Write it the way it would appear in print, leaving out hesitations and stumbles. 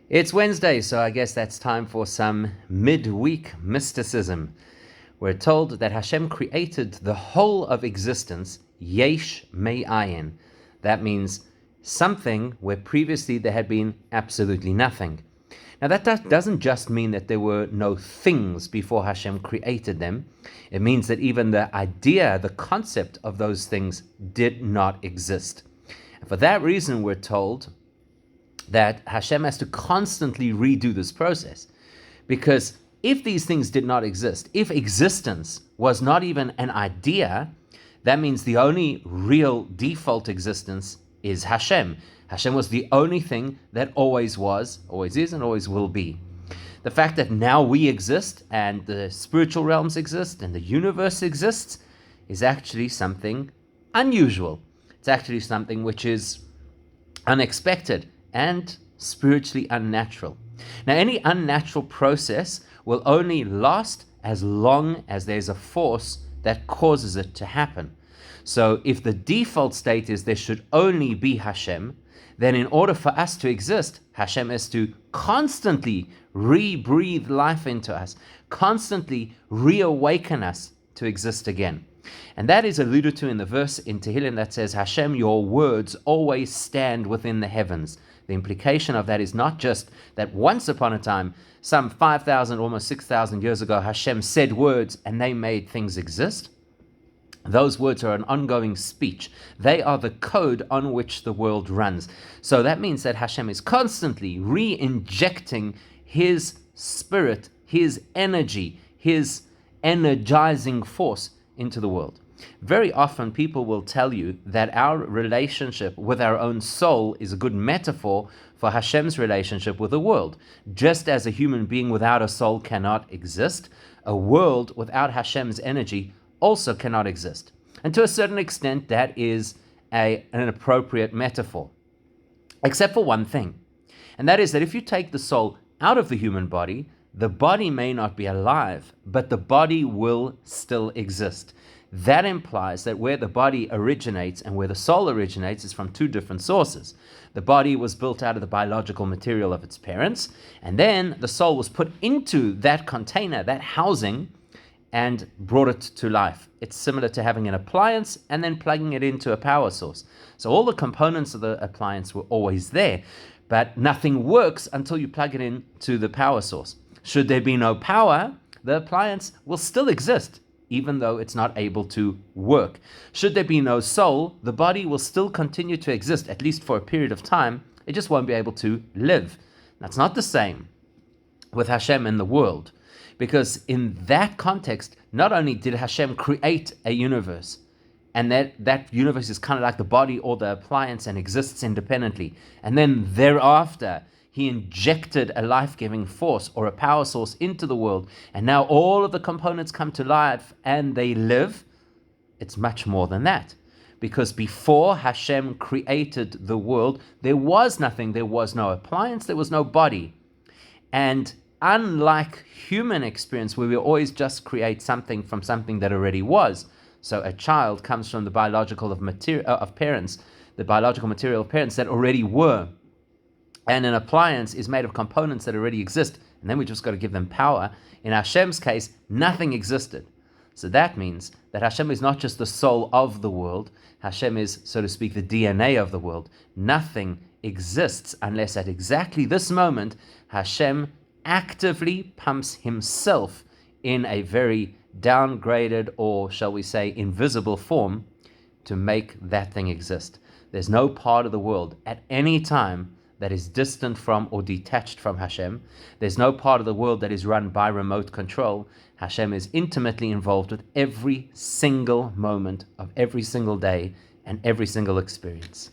It's Wednesday, so I guess that's time for some midweek mysticism. We're told that Hashem created the whole of existence, yesh me'ayin. That means something where previously there had been absolutely nothing. Now that doesn't just mean that there were no things before Hashem created them. It means that even the idea, the concept of those things did not exist. And for that reason, we're told that Hashem has to constantly redo this process. Because if these things did not exist, if existence was not even an idea, that means the only real default existence is Hashem. Hashem was the only thing that always was, always is, and always will be. The fact that now we exist, and the spiritual realms exist, and the universe exists, is actually something unusual. It's actually something which is unexpected and spiritually unnatural. Now, any unnatural process will only last as long as there's a force that causes it to happen. So if the default state is there should only be Hashem, then in order for us to exist, Hashem has to constantly re-breathe life into us, constantly reawaken us to exist again. And that is alluded to in the verse in Tehillim that says, Hashem, your words always stand within the heavens. The implication of that is not just that once upon a time, some 5,000, almost 6,000 years ago, Hashem said words and they made things exist. Those words are an ongoing speech. They are the code on which the world runs. So that means that Hashem is constantly re-injecting His spirit, His energy, His energizing force into the world. Very often people will tell you that our relationship with our own soul is a good metaphor for Hashem's relationship with the world. Just as a human being without a soul cannot exist, a world without Hashem's energy also cannot exist. And to a certain extent, that is an appropriate metaphor. Except for one thing, and that is that if you take the soul out of the human body, the body may not be alive, but the body will still exist. That implies that where the body originates and where the soul originates is from two different sources. The body was built out of the biological material of its parents, and then the soul was put into that container, that housing, and brought it to life. It's similar to having an appliance and then plugging it into a power source. So all the components of the appliance were always there, but nothing works until you plug it into the power source. Should there be no power, the appliance will still exist, even though it's not able to work. Should there be no soul, the body will still continue to exist, at least for a period of time. It just won't be able to live. That's not the same with Hashem and the world, because in that context, not only did Hashem create a universe, and that universe is kind of like the body or the appliance and exists independently, and then thereafter, He injected a life-giving force or a power source into the world, and now all of the components come to life and they live. It's much more than that. Because before Hashem created the world, there was nothing. There was no appliance, there was no body. And unlike human experience, where we always just create something from something that already was. So a child comes from the biological parents, the biological material of parents that already were. And an appliance is made of components that already exist, and then we just got to give them power. In Hashem's case, nothing existed. So that means that Hashem is not just the soul of the world. Hashem is, so to speak, the DNA of the world. Nothing exists unless at exactly this moment, Hashem actively pumps Himself in a very downgraded, or shall we say, invisible form to make that thing exist. There's no part of the world at any time that is distant from or detached from Hashem. There's no part of the world that is run by remote control. Hashem is intimately involved with every single moment of every single day and every single experience.